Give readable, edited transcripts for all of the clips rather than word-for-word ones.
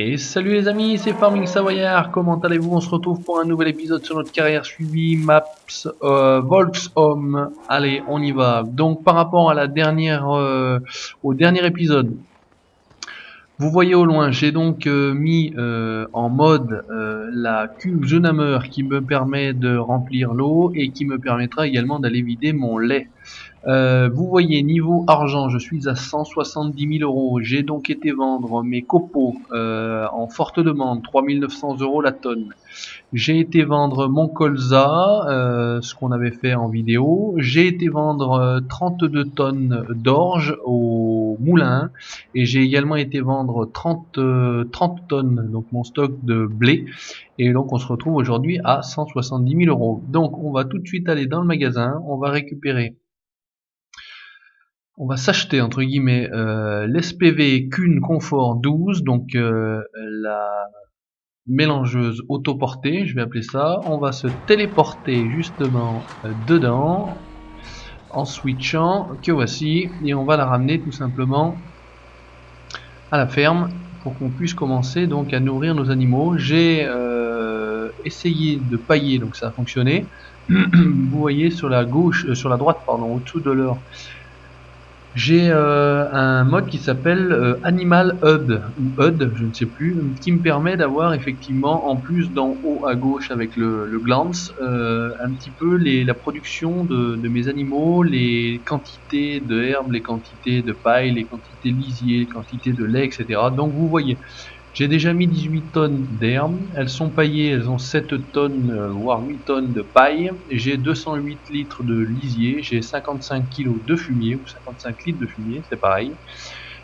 Et salut les amis, c'est Farming Savoyard, comment allez-vous? On se retrouve pour un nouvel épisode sur notre carrière suivie, Maps Volkshome. Allez, on y va. Donc par rapport à la dernière, au dernier épisode, vous voyez au loin, j'ai donc mis en mode la cuve Zenamer qui me permet de remplir l'eau et qui me permettra également d'aller vider mon lait. Vous voyez, niveau argent, je suis à 170 000 euros. J'ai donc été vendre mes copeaux en forte demande, 3 900 euros la tonne. J'ai été vendre mon colza, ce qu'on avait fait en vidéo. J'ai été vendre 32 tonnes d'orge au moulin. Et j'ai également été vendre 30 tonnes, donc mon stock de blé. Et donc on se retrouve aujourd'hui à 170 000 euros. Donc on va tout de suite aller dans le magasin, on va récupérer. On va s'acheter entre guillemets l'SPV Kuhn Confort 12, donc la mélangeuse autoportée, je vais appeler ça. On va se téléporter justement dedans en switchant, que voici, et on va la ramener tout simplement à la ferme pour qu'on puisse commencer donc à nourrir nos animaux. J'ai essayé de pailler, donc ça a fonctionné. Vous voyez sur la gauche, sur la droite pardon, au-dessous de leur j'ai un mode qui s'appelle Animal HUD ou HUD, je ne sais plus, qui me permet d'avoir effectivement, en plus d'en haut à gauche avec le glance, un petit peu la production de mes animaux, les quantités de herbes, les quantités de paille, les quantités de lisier, les quantités de lait, etc. Donc vous voyez, j'ai déjà mis 18 tonnes d'herbes, elles sont paillées, elles ont 7 tonnes, voire 8 tonnes de paille, j'ai 208 litres de lisier, j'ai 55 kg de fumier, ou 55 litres de fumier, c'est pareil,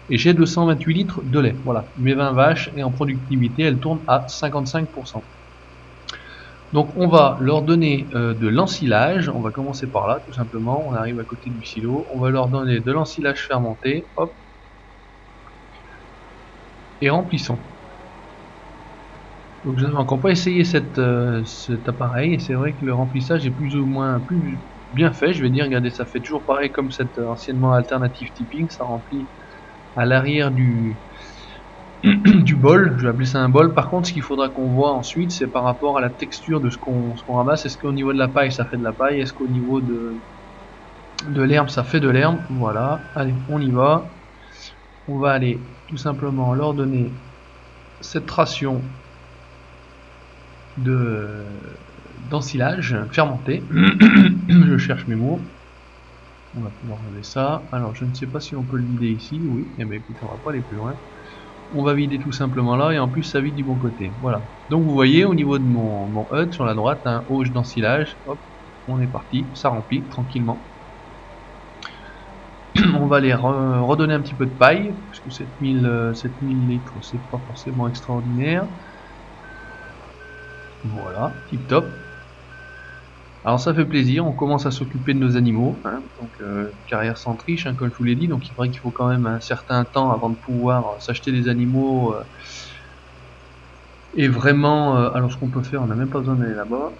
et j'ai 228 litres de lait. Voilà, mes 20 vaches, et en productivité, elles tournent à 55%. Donc on va leur donner de l'ensilage, on va commencer par là, tout simplement, on arrive à côté du silo, on va leur donner de l'ensilage fermenté, hop, et remplissons. Donc je n'avais encore pas essayé cet appareil, et c'est vrai que le remplissage est plus ou moins plus bien fait, je vais dire. Regardez, ça fait toujours pareil comme cette anciennement alternative tipping, ça remplit à l'arrière du du bol, je vais appeler ça un bol. Par contre, ce qu'il faudra qu'on voit ensuite, c'est par rapport à la texture de ce qu'on ramasse. Est-ce qu'au niveau de la paille, ça fait de la paille? Est-ce qu'au niveau de l'herbe, ça fait de l'herbe? Voilà, allez, on y va. On va aller tout simplement leur donner cette ration d'ensilage fermenté. Je cherche mes mots. On va pouvoir enlever ça. Alors je ne sais pas si on peut le vider ici. Oui, et bien écoute, on va pas aller plus loin. On va vider tout simplement là, et en plus ça vide du bon côté. Voilà. Donc vous voyez au niveau de mon HUD sur la droite, un auge d'ensilage. Hop, on est parti, ça remplit tranquillement. On va aller redonner un petit peu de paille, parce que 7000 litres c'est pas forcément extraordinaire. Voilà, tip top. Alors ça fait plaisir, on commence à s'occuper de nos animaux, hein, donc carrière sans triche, hein, comme je vous l'ai dit, donc il vrai qu'il faut quand même un certain temps avant de pouvoir s'acheter des animaux. Et vraiment, alors ce qu'on peut faire, on n'a même pas besoin d'aller là-bas,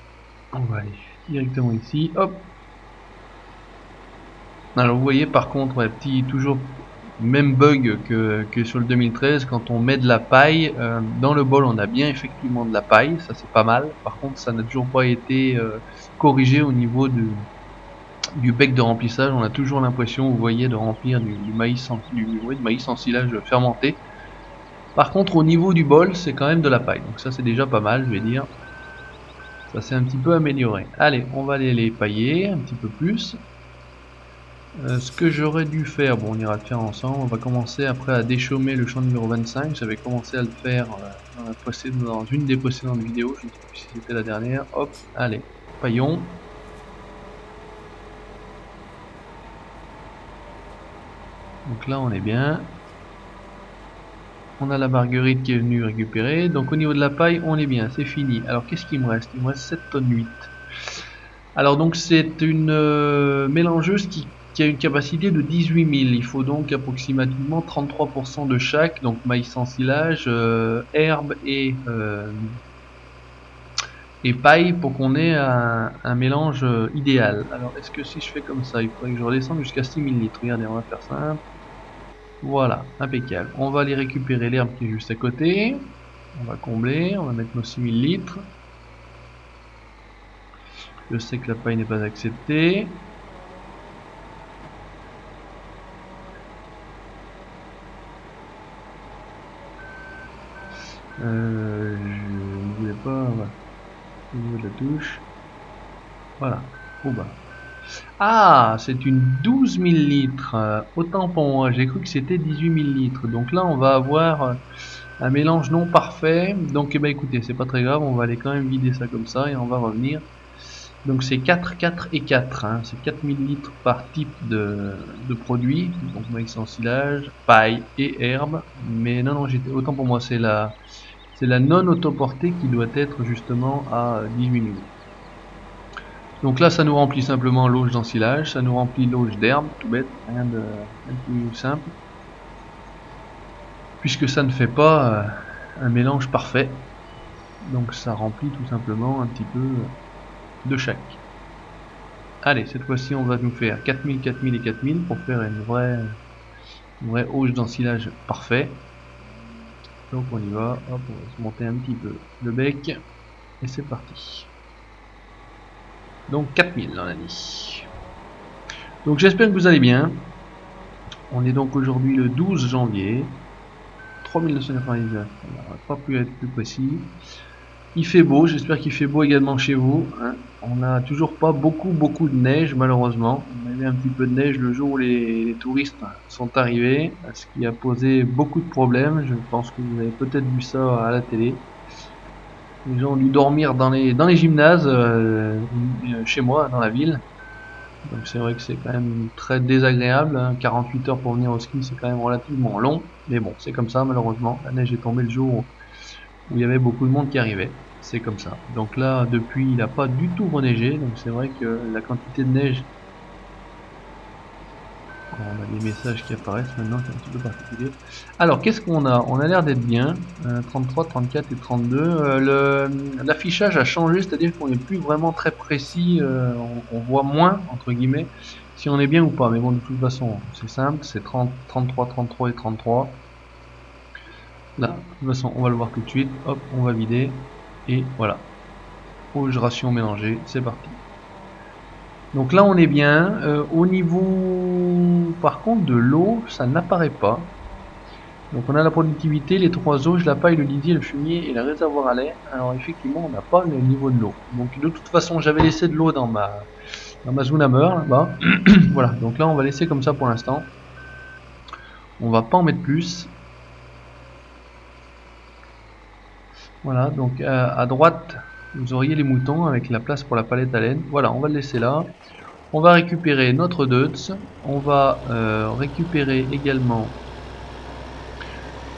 on va aller directement ici, hop. Alors vous voyez par contre, ouais, toujours même bug que sur le 2013, quand on met de la paille, dans le bol on a bien effectivement de la paille, ça c'est pas mal, par contre ça n'a toujours pas été corrigé au niveau du bec de remplissage. On a toujours l'impression, vous voyez, de remplir du maïs en silage fermenté. Par contre au niveau du bol c'est quand même de la paille, donc ça c'est déjà pas mal, je vais dire. Ça s'est un petit peu amélioré. Allez, on va aller les pailler un petit peu plus. Ce que j'aurais dû faire, bon on ira le faire ensemble, on va commencer après à déchaumer le champ numéro 25, j'avais commencé à le faire dans une des précédentes vidéos, je ne sais plus si c'était la dernière. Hop, allez, paillons. Donc là on est bien. On a la marguerite qui est venue récupérer, donc au niveau de la paille on est bien, c'est fini. Alors qu'est-ce qu'il me reste? Il me reste 7 tonnes 8. Alors donc c'est une mélangeuse qui a une capacité de 18 000. Il faut donc approximativement 33% de chaque, donc maïs en silage, herbe et paille pour qu'on ait un mélange idéal. Alors est-ce que si je fais comme ça, il faudrait que je redescende jusqu'à 6 000 litres. Regardez, on va faire simple. Voilà, impeccable. On va aller récupérer l'herbe qui est juste à côté. On va combler, on va mettre nos 6000 litres. Je sais que la paille n'est pas acceptée. Je ne voulais pas, voilà, au niveau de la touche. Voilà, au bas. Ah, c'est une 12 000 litres. Autant pour moi, j'ai cru que c'était 18 000 litres. Donc là, on va avoir un mélange non parfait. Donc, eh ben, écoutez, c'est pas très grave. On va aller quand même vider ça comme ça et on va revenir. Donc, c'est 4, 4 et 4. Hein. C'est 4000 litres par type de produit. Donc, maïs ensilage, paille et herbe. Mais non, non, autant pour moi, c'est la non autoportée qui doit être justement à 18 000. Donc là, ça nous remplit simplement l'auge d'ensilage, ça nous remplit l'auge d'herbe, tout bête, rien de plus simple. Puisque ça ne fait pas un mélange parfait. Donc ça remplit tout simplement un petit peu de chaque. Allez, cette fois-ci, on va nous faire 4000, 4000 et 4000 pour faire une vraie auge d'ensilage parfait. Donc on y va, hop, on va se monter un petit peu le bec, et c'est parti. Donc 4000 on a dit. Donc j'espère que vous allez bien. On est donc aujourd'hui le 12 janvier 3999, on va pas pu être plus précis. Il fait beau, j'espère qu'il fait beau également chez vous. Hein. On n'a toujours pas beaucoup de neige malheureusement. On avait un petit peu de neige le jour où les touristes sont arrivés, ce qui a posé beaucoup de problèmes. Je pense que vous avez peut-être vu ça à la télé. Les gens ont dû dormir dans les gymnases chez moi, dans la ville. Donc c'est vrai que c'est quand même très désagréable. Hein. 48 heures pour venir au ski, c'est quand même relativement long. Mais bon, c'est comme ça malheureusement. La neige est tombée le jour où il y avait beaucoup de monde qui arrivait. C'est comme ça. Donc là, depuis, il n'a pas du tout reneigé. Donc c'est vrai que la quantité de neige... On a des messages qui apparaissent maintenant, c'est un petit peu particulier. Alors, qu'est-ce qu'on a? On a l'air d'être bien. 33, 34 et 32. L'affichage a changé, c'est-à-dire qu'on n'est plus vraiment très précis. On voit moins, entre guillemets, si on est bien ou pas. Mais bon, de toute façon, c'est simple. C'est 30, 33, 33 et 33. Là, de toute façon, on va le voir tout de suite. Hop, on va vider. Et voilà. Auge ration mélangée, c'est parti. Donc là on est bien. Au niveau par contre de l'eau, ça n'apparaît pas. Donc on a la productivité, les trois auges, la paille, le lisier, le fumier et le réservoir à lait. Alors effectivement on n'a pas le niveau de l'eau. Donc de toute façon j'avais laissé de l'eau dans ma Zoonamer là-bas. Voilà, donc là on va laisser comme ça pour l'instant. On va pas en mettre plus. Voilà, donc à droite vous auriez les moutons avec la place pour la palette à laine. Voilà, on va le laisser là. On va récupérer notre deutz, on va récupérer également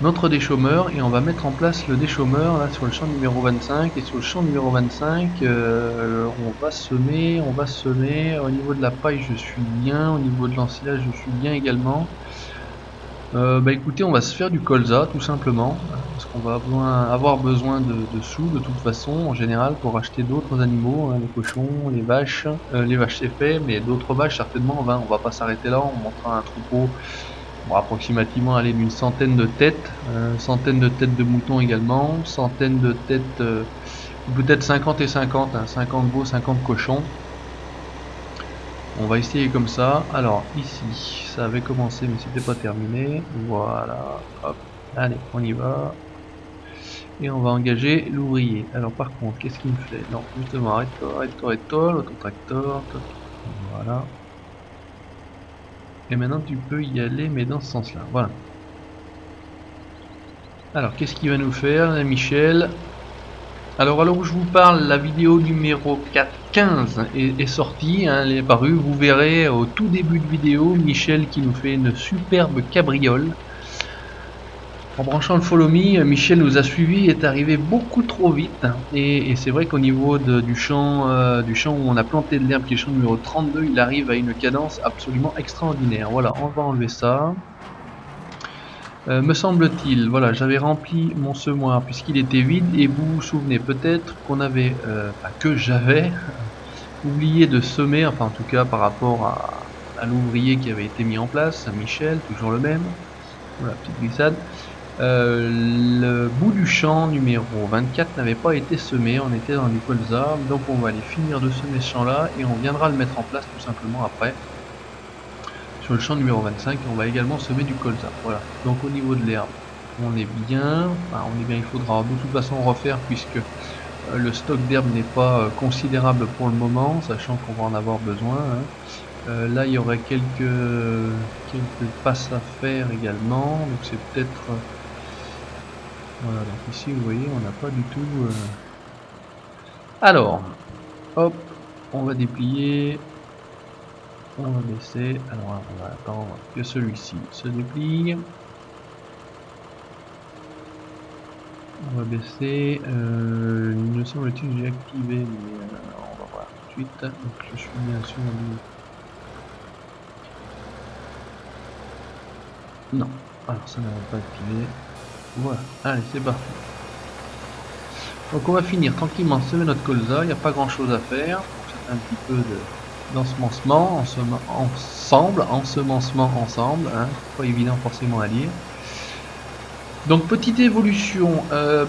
notre déchômeur et on va mettre en place le déchômeur là sur le champ numéro 25 et sur le champ numéro 25 on va semer, au niveau de la paille je suis bien, au niveau de l'ensilage je suis bien également. Bah écoutez, on va se faire du colza tout simplement parce qu'on va avoir besoin de sous de toute façon en général pour acheter d'autres animaux, hein, les cochons, les vaches c'est fait, mais d'autres vaches certainement. On va pas s'arrêter là, on montrera un troupeau approximativement aller d'une centaine de têtes, de moutons également, centaine de têtes, peut-être 50 et 50, hein, 50 veaux, 50 cochons. On va essayer comme ça. Alors ici, ça avait commencé mais c'était pas terminé. Voilà, hop, allez, on y va. Et on va engager l'ouvrier. Alors par contre, qu'est-ce qu'il me fait? Non, justement, arrête-toi, l'autotracteur. Voilà. Et maintenant tu peux y aller, mais dans ce sens-là. Voilà. Alors qu'est-ce qu'il va nous faire, Michel? Alors à l'heure où je vous parle, la vidéo numéro 15 est sortie, hein, elle est apparue. Vous verrez au tout début de vidéo Michel qui nous fait une superbe cabriole. En branchant le follow me, Michel nous a suivis, est arrivé beaucoup trop vite. Et c'est vrai qu'au niveau du champ où on a planté de l'herbe, qui est le champ numéro 32, il arrive à une cadence absolument extraordinaire. Voilà, on va enlever ça. Me semble-t-il, voilà, j'avais rempli mon semoir puisqu'il était vide et vous vous souvenez peut-être qu'on avait, que j'avais oublié de semer, enfin en tout cas par rapport à l'ouvrier qui avait été mis en place, Michel, toujours le même, voilà, petite glissade. Le bout du champ numéro 24 n'avait pas été semé, on était dans du colza, donc on va aller finir de semer ce champ là et on viendra le mettre en place tout simplement après sur le champ numéro 25 et on va également semer du colza. Voilà, donc au niveau de l'herbe on est bien, enfin, on est bien, il faudra de toute façon refaire puisque le stock d'herbe n'est pas considérable pour le moment, sachant qu'on va en avoir besoin, hein. Là il y aurait quelques passes à faire également, donc c'est peut-être voilà, donc ici vous voyez on n'a pas du tout alors hop, on va déplier, on va baisser, alors on va attendre que celui-ci se déplie, on va baisser, il me semble-t-il que j'ai activé mais on va voir tout de suite, donc je suis bien sûr non, alors ça n'avait pas activé, voilà, allez c'est parti. Donc on va finir tranquillement de semer notre colza, il n'y a pas grand chose à faire, c'est un petit peu d'ensemencement, ensemencement ensemble, hein, pas évident forcément à lire. Donc petite évolution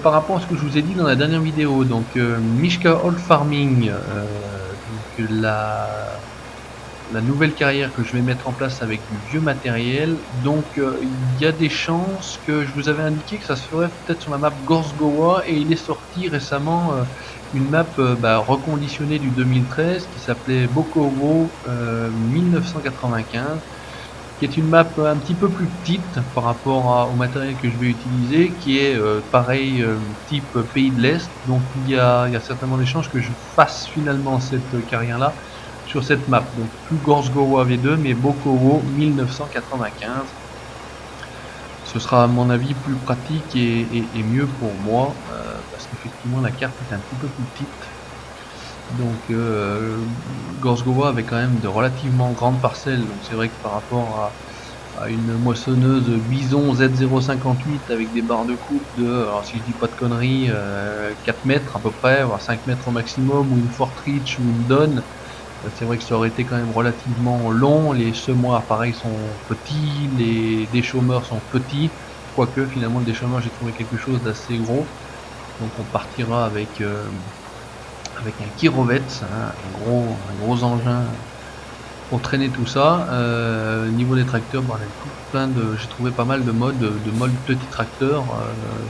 par rapport à ce que je vous ai dit dans la dernière vidéo, donc Mishka Old Farming, donc la nouvelle carrière que je vais mettre en place avec du vieux matériel, donc il y a des chances que je vous avais indiqué que ça se ferait peut-être sur la map Gorsgowa et il est sorti récemment une map reconditionnée du 2013 qui s'appelait Bokowo 1995, qui est une map un petit peu plus petite par rapport au matériel que je vais utiliser, qui est pareil type pays de l'Est, donc il y a certainement des chances que je fasse finalement cette carrière là sur cette map, donc plus Gorsgowa V2 mais Bokowo 1995. Ce sera à mon avis plus pratique et mieux pour moi parce qu'effectivement la carte est un petit peu plus petite. Donc Gorsgowa avait quand même de relativement grandes parcelles, donc c'est vrai que par rapport à une moissonneuse Bison Z058 avec des barres de coupe de, alors si je dis pas de conneries, 4 mètres à peu près, voire 5 mètres au maximum, ou une Fortreach ou une Dawn, c'est vrai que ça aurait été quand même relativement long. Les semoirs pareil sont petits, les déchaumeurs sont petits, quoique finalement le déchaumeur j'ai trouvé quelque chose d'assez gros, donc on partira avec un Kirovets, hein, un gros engin pour traîner tout ça. Niveau des tracteurs, bon, j'ai trouvé pas mal de modes petits tracteurs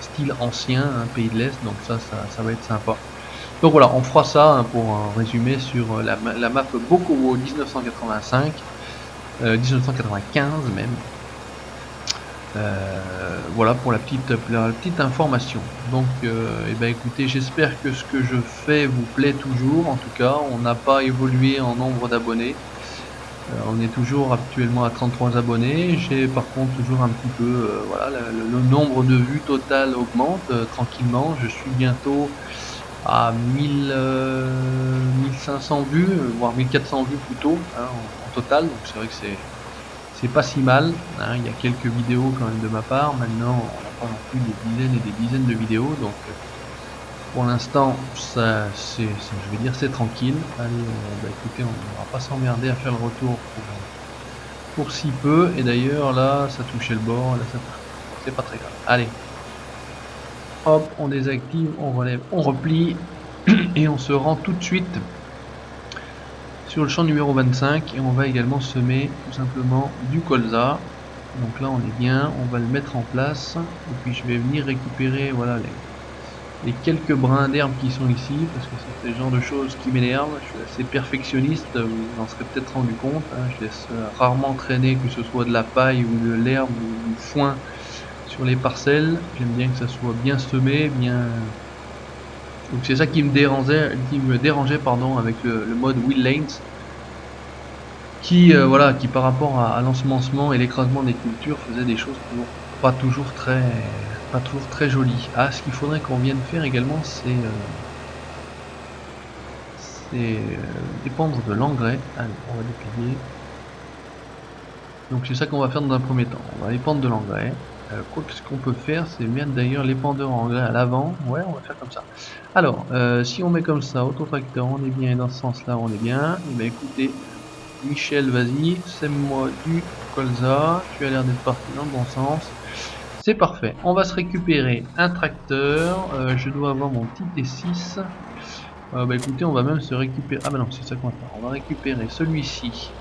style ancien, hein, pays de l'Est, donc ça va être sympa. Donc voilà, on fera ça hein, pour un résumé sur la map Bokowo 1985, 1995 même. Voilà pour la petite information. Donc et ben écoutez, j'espère que ce que je fais vous plaît toujours. En tout cas, on n'a pas évolué en nombre d'abonnés. On est toujours actuellement à 33 abonnés. J'ai par contre toujours un petit peu, voilà, le nombre de vues total augmente tranquillement. Je suis bientôt à 1500 vues, voire 1400 vues plutôt, hein, en total. Donc c'est vrai que c'est pas si mal, hein. Il y a quelques vidéos quand même de ma part. Maintenant, on n'a pas non plus des dizaines et des dizaines de vidéos, donc pour l'instant, ça, je vais dire, c'est tranquille. Allez, bah écoutez, on va pas s'emmerder à faire le retour pour si peu. Et d'ailleurs, là, ça touchait le bord, là, ça touche. C'est pas très grave. Allez, hop, on désactive, on relève, on replie, et on se rend tout de suite sur le champ numéro 25. Et on va également semer tout simplement du colza. Donc là, on est bien, on va le mettre en place. Et puis, je vais venir récupérer, voilà, les quelques brins d'herbe qui sont ici, parce que c'est le genre de choses qui m'énervent. Je suis assez perfectionniste, vous en serez peut-être rendu compte, hein. Je laisse rarement traîner, que ce soit de la paille ou de l'herbe ou du foin sur les parcelles. J'aime bien que ça soit bien semé, bien. Donc c'est ça qui me dérangeait pardon, avec le mode Wheel Lanes, qui voilà, qui par rapport à l'ensemencement et l'écrasement des cultures faisait des choses pas toujours très jolies. Ah, ce qu'il faudrait qu'on vienne faire également, c'est dépendre de l'engrais. Allez, on va déplier. Donc c'est ça qu'on va faire dans un premier temps. On va dépendre de l'engrais. Ce qu'on peut faire, c'est mettre d'ailleurs l'épandeur en engrais à l'avant. Ouais, on va faire comme ça. Alors, si on met comme ça, autotracteur, on est bien, et dans ce sens-là, on est bien. Et bien écoutez, Michel, vas-y, sème-moi du colza. Tu as l'air d'être parti dans le bon sens. C'est parfait. On va se récupérer un tracteur. Je dois avoir mon petit T6. Bah écoutez, on va même se récupérer... Ah bah non, c'est ça qu'on va faire. On va récupérer celui-ci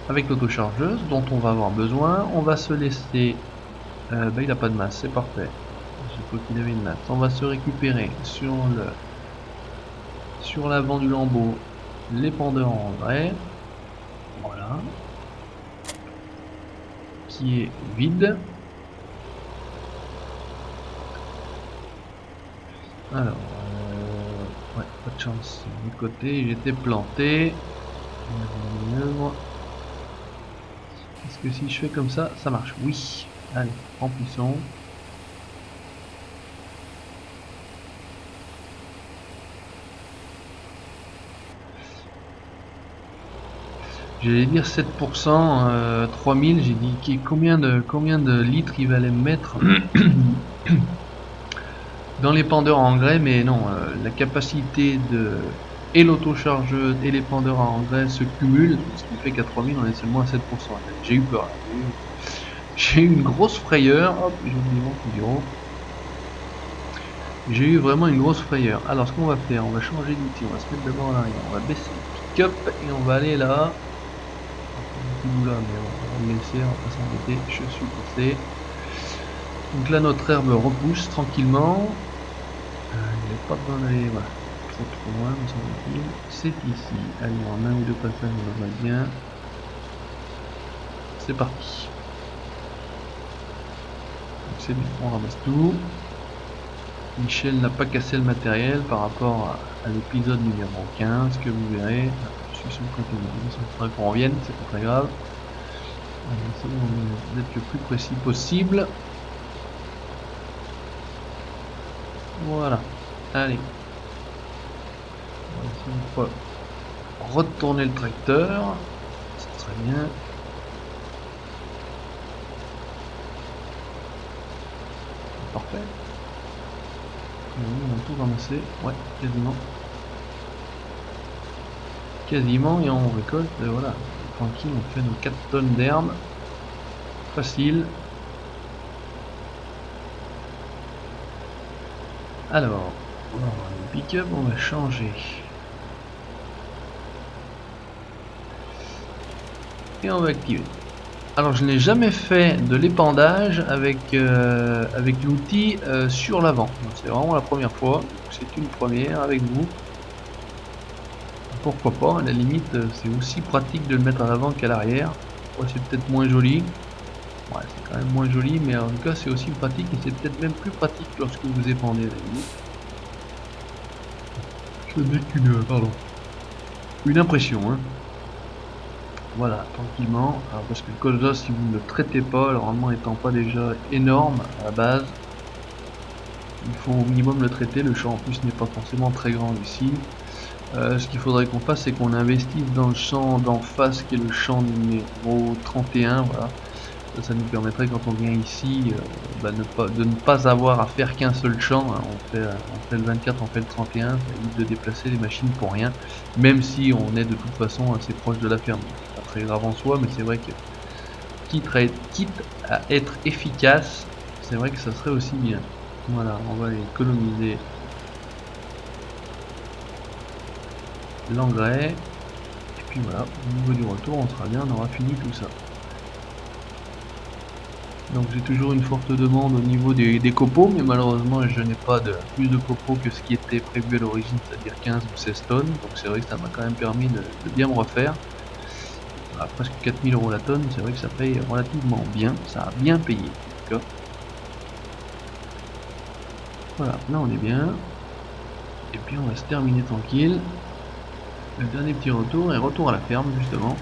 avec l'autochargeuse dont on va avoir besoin. On va se laisser... bah il a pas de masse, c'est parfait. J'ai cru qu'il avait une masse. On va se récupérer sur l'avant du lambeau l'épandeur en vrai. Voilà. Qui est vide. Alors, ouais, pas de chance. Du côté, j'étais planté. Est-ce que si je fais comme ça, ça marche? Oui. Allez, remplissons. J'allais dire 7%, 3000, j'ai dit combien de litres il allait me mettre dans l'épandeur à engrais, mais non, la capacité de et l'autochargeuse et l'épandeur à engrais se cumulent, ce qui fait qu'à 3000 on est seulement à 7%. J'ai eu peur. J'ai eu une grosse frayeur. Hop, j'ai oublié mon figaro. J'ai eu vraiment une grosse frayeur. Alors ce qu'on va faire, on va changer d'outil, on va se mettre d'abord en arrière, on va baisser le pick-up et on va aller là. Là, mais on va le laisser, on va pas s'embêter, je suis passé. Donc là notre herbe repousse tranquillement. Il n'y a pas besoin d'aller voilà, trop loin, me semble-t-il. C'est ici. Allez, en un ou deux passages on va bien. C'est parti. C'est bien, on ramasse tout. Michel n'a pas cassé le matériel par rapport à l'épisode numéro 15 que vous verrez. Je suis sur le côté de il faudrait qu'on revienne, c'est pas très grave. Essayons d'être le plus précis possible. Voilà. Allez. On va essayer une fois retourner le tracteur. Ça serait bien. Parfait. On a tout ramassé. Ouais, quasiment. Quasiment, et on récolte, voilà. Tranquille, on fait nos 4 tonnes d'herbe. Facile. Alors, le pick-up, on va changer. Et on va activer. Alors je n'ai jamais fait de l'épandage avec, avec l'outil sur l'avant. C'est vraiment la première fois. C'est une première avec vous. Pourquoi pas, à la limite c'est aussi pratique de le mettre à l'avant qu'à l'arrière. Ouais, c'est peut-être moins joli. Ouais, c'est quand même moins joli, mais en tout cas c'est aussi pratique et c'est peut-être même plus pratique lorsque vous épandez à la limite. Ce n'est une impression, hein. Voilà, tranquillement. Alors, parce que le colza, si vous ne le traitez pas, le rendement étant pas déjà énorme à la base, il faut au minimum le traiter. Le champ en plus n'est pas forcément très grand ici. Ce qu'il faudrait qu'on fasse, c'est qu'on investisse dans le champ d'en face, qui est le champ numéro 31. Voilà. Ça nous permettrait, quand on vient ici, de ne pas avoir à faire qu'un seul champ. Hein. On fait le 24, on fait le 31, ça évite de déplacer les machines pour rien, même si on est de toute façon assez proche de la ferme. C'est pas très grave en soi, mais c'est vrai que quitte à être efficace, c'est vrai que ça serait aussi bien. Voilà, on va économiser l'engrais, et puis voilà, au niveau du retour, on sera bien, on aura fini tout ça. Donc j'ai toujours une forte demande au niveau des copeaux, mais malheureusement je n'ai pas plus de copeaux que ce qui était prévu à l'origine, c'est-à-dire 15 ou 16 tonnes. Donc c'est vrai que ça m'a quand même permis de bien me refaire. À presque 4000 € la tonne, c'est vrai que ça paye relativement bien, ça a bien payé en tout cas. Voilà, là on est bien. Et puis on va se terminer tranquille. Le dernier petit retour et retour à la ferme justement.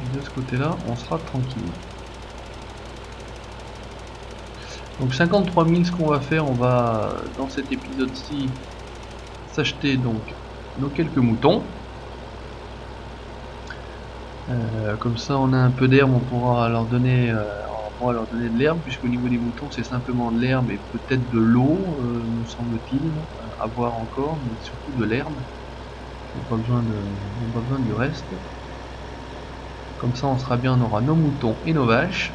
Et de ce côté là on sera tranquille. Donc 53 000, ce qu'on va faire, on va dans cet épisode-ci s'acheter donc nos quelques moutons. Comme ça on a un peu d'herbe, on pourra leur donner de l'herbe, puisqu'au niveau des moutons c'est simplement de l'herbe et peut-être de l'eau, me semble-t-il, à voir encore, mais surtout de l'herbe. Ils n'ont pas besoin du reste. Comme ça on sera bien, on aura nos moutons et nos vaches.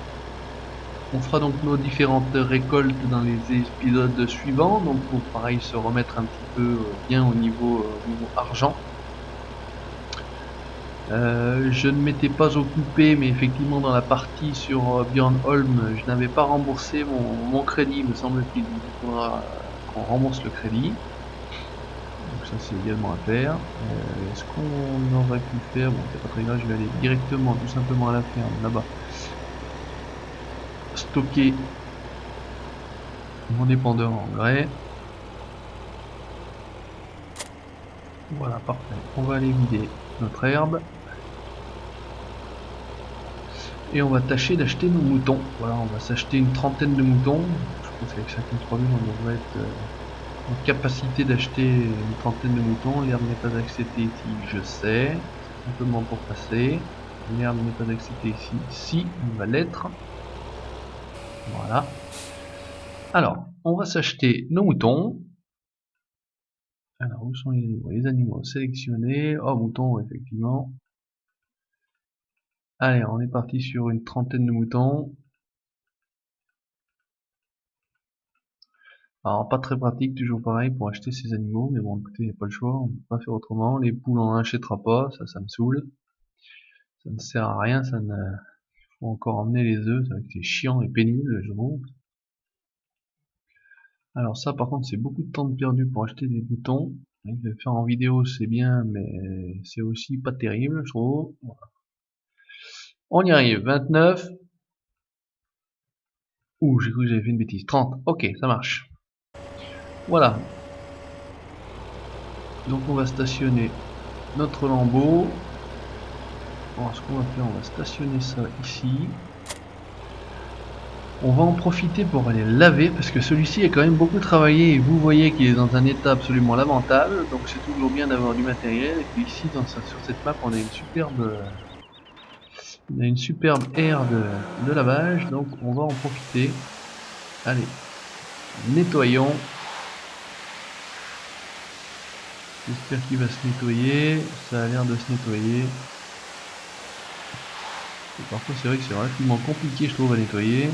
On fera donc nos différentes récoltes dans les épisodes suivants, donc pour pareil se remettre un petit peu bien au niveau argent. Je ne m'étais pas occupé, mais effectivement dans la partie sur Björnholm, je n'avais pas remboursé mon crédit, me semble-t-il. Il faudra qu'on rembourse le crédit. Donc ça c'est également à faire. Est-ce qu'on aurait pu faire, bon c'est pas très grave, je vais aller directement tout simplement à la ferme là-bas. Stocker mon épandeur en engrais. Voilà, parfait. On va aller vider notre herbe. Et on va tâcher d'acheter nos moutons. Voilà, on va s'acheter une trentaine de moutons. Je pense qu'avec chacun 3000 on devrait être en capacité d'acheter une trentaine de moutons. L'herbe n'est pas acceptée ici, je sais. Simplement pour passer. L'herbe n'est pas acceptée ici. Si, elle va l'être. Voilà. Alors, on va s'acheter nos moutons. Alors, où sont les animaux? Les animaux sélectionnés. Oh, moutons, effectivement. Allez, on est parti sur une trentaine de moutons. Alors, pas très pratique, toujours pareil, pour acheter ces animaux, mais bon, écoutez, y a pas le choix, on peut pas faire autrement. Les poules, on n'achètera pas, ça me saoule. Ça ne sert à rien, ça ne... faut encore emmener les œufs, c'est vrai que c'est chiant et pénible, je trouve. Alors ça, par contre, c'est beaucoup de temps de perdu pour acheter des moutons. Le faire en vidéo, c'est bien, mais c'est aussi pas terrible, je trouve. Voilà. On y arrive, 29. Ouh, j'ai cru que j'avais fait une bêtise. 30, ok, ça marche. Voilà. Donc on va stationner notre lambeau. Alors ce qu'on va faire, on va stationner ça ici. On va en profiter pour aller le laver parce que celui-ci a quand même beaucoup travaillé et vous voyez qu'il est dans un état absolument lamentable, donc c'est toujours bien d'avoir du matériel. Et puis ici sur cette map on a une superbe aire de lavage, donc on va en profiter. Allez, nettoyons. J'espère qu'il va se nettoyer, ça a l'air de se nettoyer. Et parfois c'est vrai que c'est relativement compliqué je trouve à nettoyer.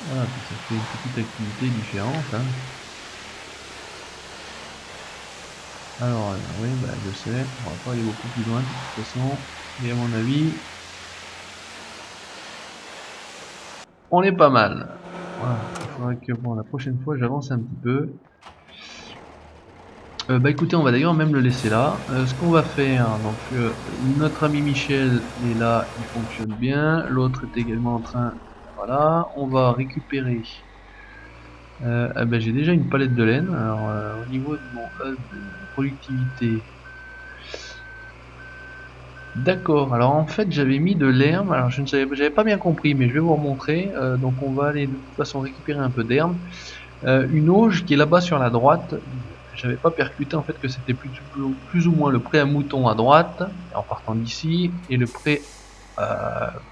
Voilà, puis ça fait une petite activité différente. Hein. Alors, oui, bah, je sais, on va pas aller beaucoup plus loin de toute façon. Et à mon avis, on est pas mal. Voilà, il faudrait que bon, la prochaine fois j'avance un petit peu. Bah écoutez, on va d'ailleurs même le laisser là. Ce qu'on va faire, donc notre ami Michel est là, il fonctionne bien. L'autre est également en train. Voilà, on va récupérer. Ah ben, j'ai déjà une palette de laine. Alors au niveau de mon hub de productivité. D'accord, alors en fait j'avais mis de l'herbe, alors je ne savais, j'avais pas bien compris, mais je vais vous remontrer. Donc on va aller de toute façon récupérer un peu d'herbe. Une auge qui est là-bas sur la droite, j'avais pas percuté en fait que c'était plus ou moins le pré à mouton à droite, en partant d'ici, et le pré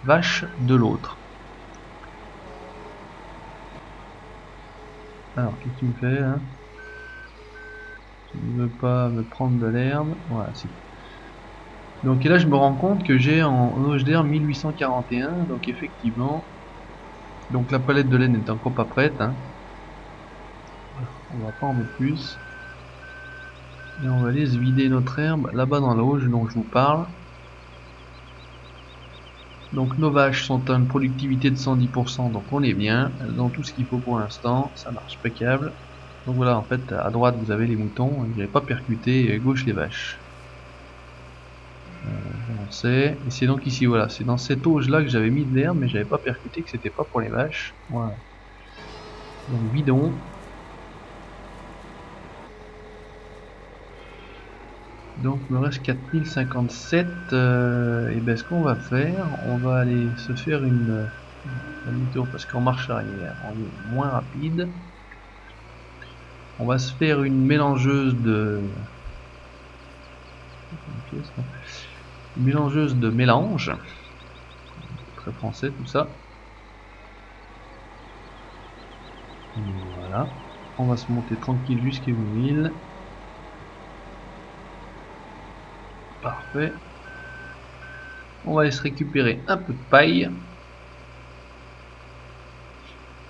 vache de l'autre. Alors qu'est-ce que tu me fais hein? Tu ne veux pas me prendre de l'herbe? Voilà, si. Donc et là je me rends compte que j'ai en auge d'herbe 1841, donc effectivement, donc la palette de laine est encore pas prête. Hein. On va pas en mettre plus. Et on va aller se vider notre herbe là-bas dans la auge dont je vous parle. Donc nos vaches sont à une productivité de 110%, donc on est bien. Elles ont tout ce qu'il faut pour l'instant, ça marche impeccable. Donc voilà, en fait à droite vous avez les moutons, j'avais pas percuté, et à gauche les vaches. On sait. Et c'est donc ici, voilà, c'est dans cette auge là que j'avais mis de l'herbe, mais j'avais pas percuté que c'était pas pour les vaches. Voilà. Donc bidon. Donc il me reste 4057. Et ben ce qu'on va faire, on va aller se faire une demi-tour parce qu'en marche arrière on est moins rapide. On va se faire une mélangeuse de mélange. Très français tout ça. Voilà. On va se monter tranquille jusqu'à 8000. Parfait. On va aller se récupérer un peu de paille.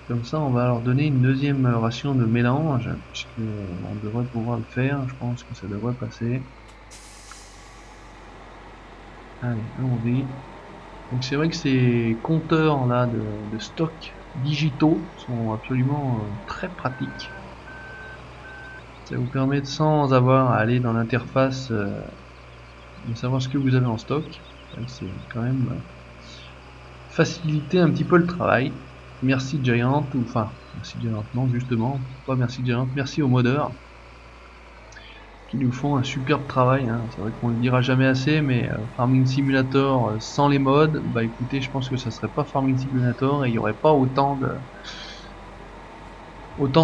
Comme ça, on va leur donner une deuxième ration de mélange, puisque on devrait pouvoir le faire. Je pense que ça devrait passer. Allez, allons-y. Donc c'est vrai que ces compteurs là de stock digitaux sont absolument très pratiques. Ça vous permet de, sans avoir à aller dans l'interface, de savoir ce que vous avez en stock. C'est quand même faciliter un petit peu le travail. Merci Giant, ou enfin, merci Giant, non justement, pas merci Giant, merci aux modeurs qui nous font un superbe travail, hein. C'est vrai qu'on le dira jamais assez, mais Farming Simulator sans les mods, bah écoutez, je pense que ça serait pas Farming Simulator et il n'y aurait pas autant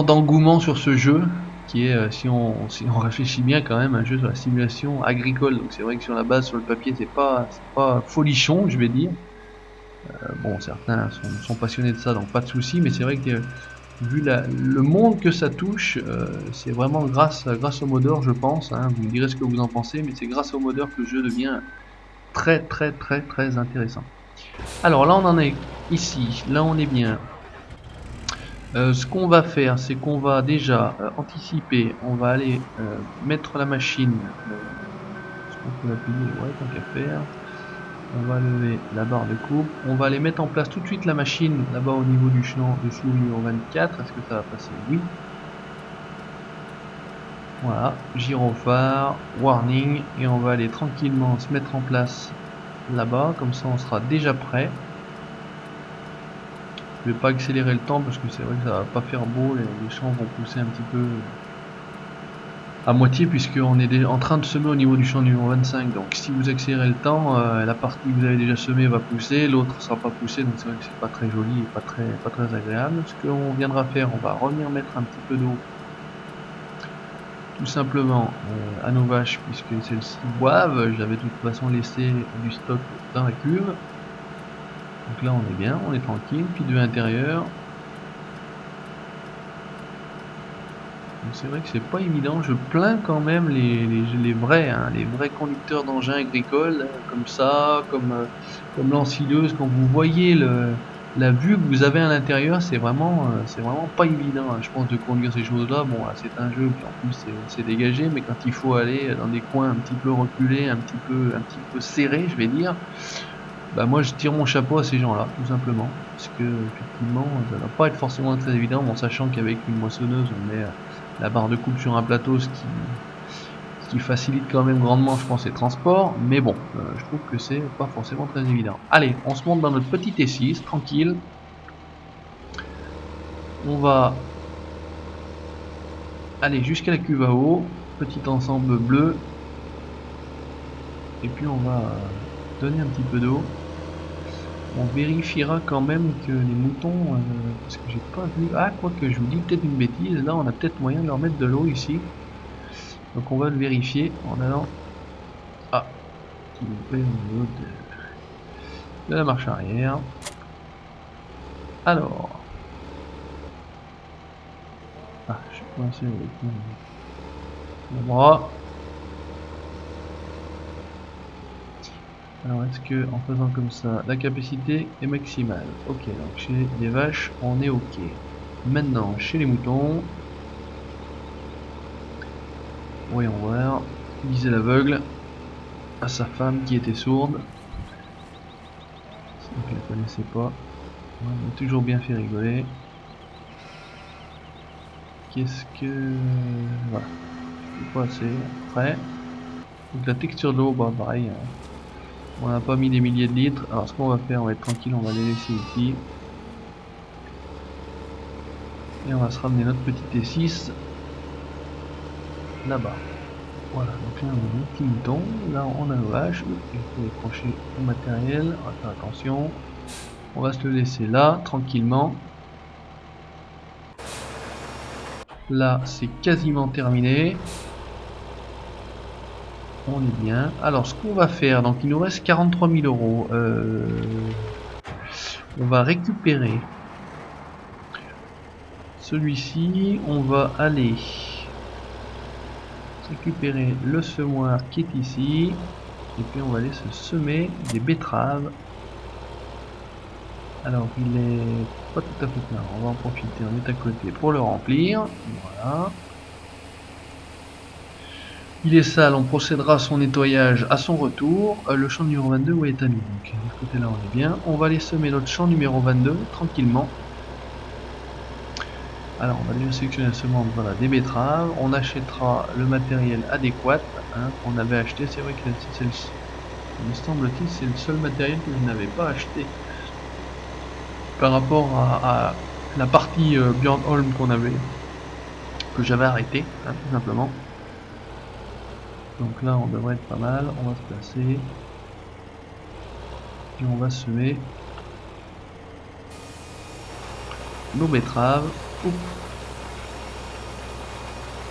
d'engouement sur ce jeu qui est, si on réfléchit bien, quand même un jeu sur la simulation agricole. Donc c'est vrai que sur la base, sur le papier, c'est pas folichon, je vais dire. Bon, certains sont passionnés de ça, donc pas de souci, mais c'est vrai que vu le monde que ça touche, c'est vraiment grâce au modeur, je pense, hein. Vous me direz ce que vous en pensez, mais c'est grâce au modeur que le jeu devient très très très très intéressant. Alors là on en est ici, là on est bien. Ce qu'on va faire, c'est qu'on va déjà anticiper, on va aller mettre la machine, est-ce qu'on peut l'appuyer? Ouais, tant qu'à faire. On va lever la barre de coupe, on va aller mettre en place tout de suite la machine là-bas au niveau du champ de chou numéro 24, est-ce que ça va passer? Oui. Voilà, gyrophare, warning, et on va aller tranquillement se mettre en place là-bas, comme ça on sera déjà prêt. Je vais pas accélérer le temps parce que c'est vrai que ça va pas faire beau, les champs vont pousser un petit peu à moitié puisqu'on est déjà en train de semer au niveau du champ numéro 25. Donc si vous accélérez le temps, la partie que vous avez déjà semée va pousser, l'autre sera pas poussée, donc c'est vrai que c'est pas très joli et pas très agréable. Ce qu'on viendra faire, on va revenir mettre un petit peu d'eau tout simplement à nos vaches puisque celles-ci boivent. J'avais de toute façon laissé du stock dans la cuve. Donc là on est bien, on est tranquille, puis de l'intérieur. Donc c'est vrai que c'est pas évident, je plains quand même les vrais, hein, les vrais conducteurs d'engins agricoles, comme ça, comme l'ensileuse, quand vous voyez la vue que vous avez à l'intérieur, c'est vraiment pas évident, hein, je pense, de conduire ces choses-là. Bon, c'est un jeu, puis en plus c'est dégagé, mais quand il faut aller dans des coins un petit peu reculés, un petit peu serrés, je vais dire, bah moi je tire mon chapeau à ces gens-là, tout simplement, parce que effectivement, ça va pas être forcément très évident, en sachant qu'avec une moissonneuse, on met la barre de coupe sur un plateau, ce qui facilite quand même grandement, je pense, les transports, mais bon, je trouve que c'est pas forcément très évident. Allez, on se monte dans notre petit T6, tranquille. On va aller jusqu'à la cuve à eau, petit ensemble bleu, et puis on va donner un petit peu d'eau. On vérifiera quand même que les moutons, parce que j'ai pas vu, ah quoique je vous dis peut-être une bêtise, là on a peut-être moyen de leur mettre de l'eau ici. Donc on va le vérifier en allant, ah, au niveau de la marche arrière. Alors, ah, je suis coincé avec mon bras. Alors est-ce que en faisant comme ça, la capacité est maximale? Ok, donc chez les vaches, on est ok. Maintenant, chez les moutons, voyons voir, disait l'aveugle à sa femme qui était sourde. Donc je la connaissais pas. On m'a toujours bien fait rigoler. Qu'est-ce que... Voilà. C'est pas assez. Après. Donc la texture de l'eau, bah pareil. Hein. On n'a pas mis des milliers de litres. Alors ce qu'on va faire, on va être tranquille, on va les laisser ici. Et on va se ramener notre petit T6 là-bas. Voilà, donc là on a un petit mouton. Là on a nos vaches. Il faut décrocher le matériel. On va faire attention. On va se le laisser là, tranquillement. Là c'est quasiment terminé. On est bien. Alors ce qu'on va faire, donc il nous reste 43 000 euros. On va récupérer celui-ci. On va aller récupérer le semoir qui est ici. Et puis on va aller se semer des betteraves. Alors il est pas tout à fait plein, on va en profiter, on est à côté pour le remplir. Voilà. Il est sale, on procédera à son nettoyage à son retour. Le champ numéro 22, où est à nous? Donc de ce côté là on est bien. On va aller semer notre champ numéro 22 tranquillement. Alors on va déjà sélectionner la semence, voilà, des betteraves. On achètera le matériel adéquat qu'on avait acheté. C'est vrai que c'est il me semble-t-il c'est le seul matériel que je n'avais pas acheté par rapport à la partie Björnholm que j'avais arrêté, tout simplement. Donc là on devrait être pas mal, on va se placer. Et on va semer nos betteraves. Oups.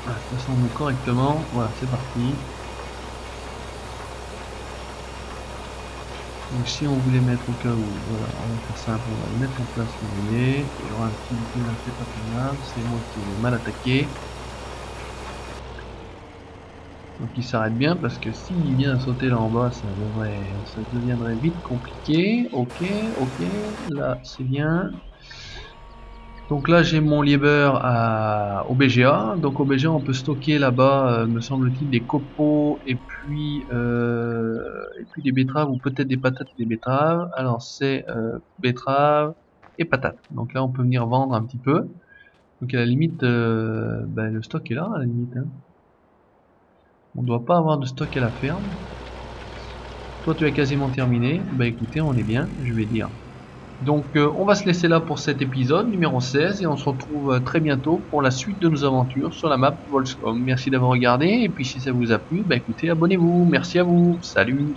Ah, ça semble correctement, voilà c'est parti. Donc si on voulait mettre au cas où, voilà, on va faire simple, on va le mettre en place, vous voyez, il y aura un petit bouton là, c'est pas très grave, c'est moi qui vais mal attaquer. Donc il s'arrête bien parce que s'il vient sauter là en bas, ça deviendrait vite compliqué. Ok, là c'est bien. Donc là j'ai mon Lieber au BGA. Donc au BGA on peut stocker là-bas, me semble-t-il, des copeaux et puis des betteraves ou peut-être des patates et des betteraves. Alors c'est betteraves et patates. Donc là on peut venir vendre un petit peu. Donc à la limite, le stock est là à la limite. On doit pas avoir de stock à la ferme. Toi tu as quasiment terminé. Bah écoutez, on est bien, je vais dire. Donc on va se laisser là pour cet épisode numéro 16 et on se retrouve très bientôt pour la suite de nos aventures sur la map Volscom. Merci d'avoir regardé et puis si ça vous a plu, bah écoutez, abonnez-vous. Merci à vous. Salut.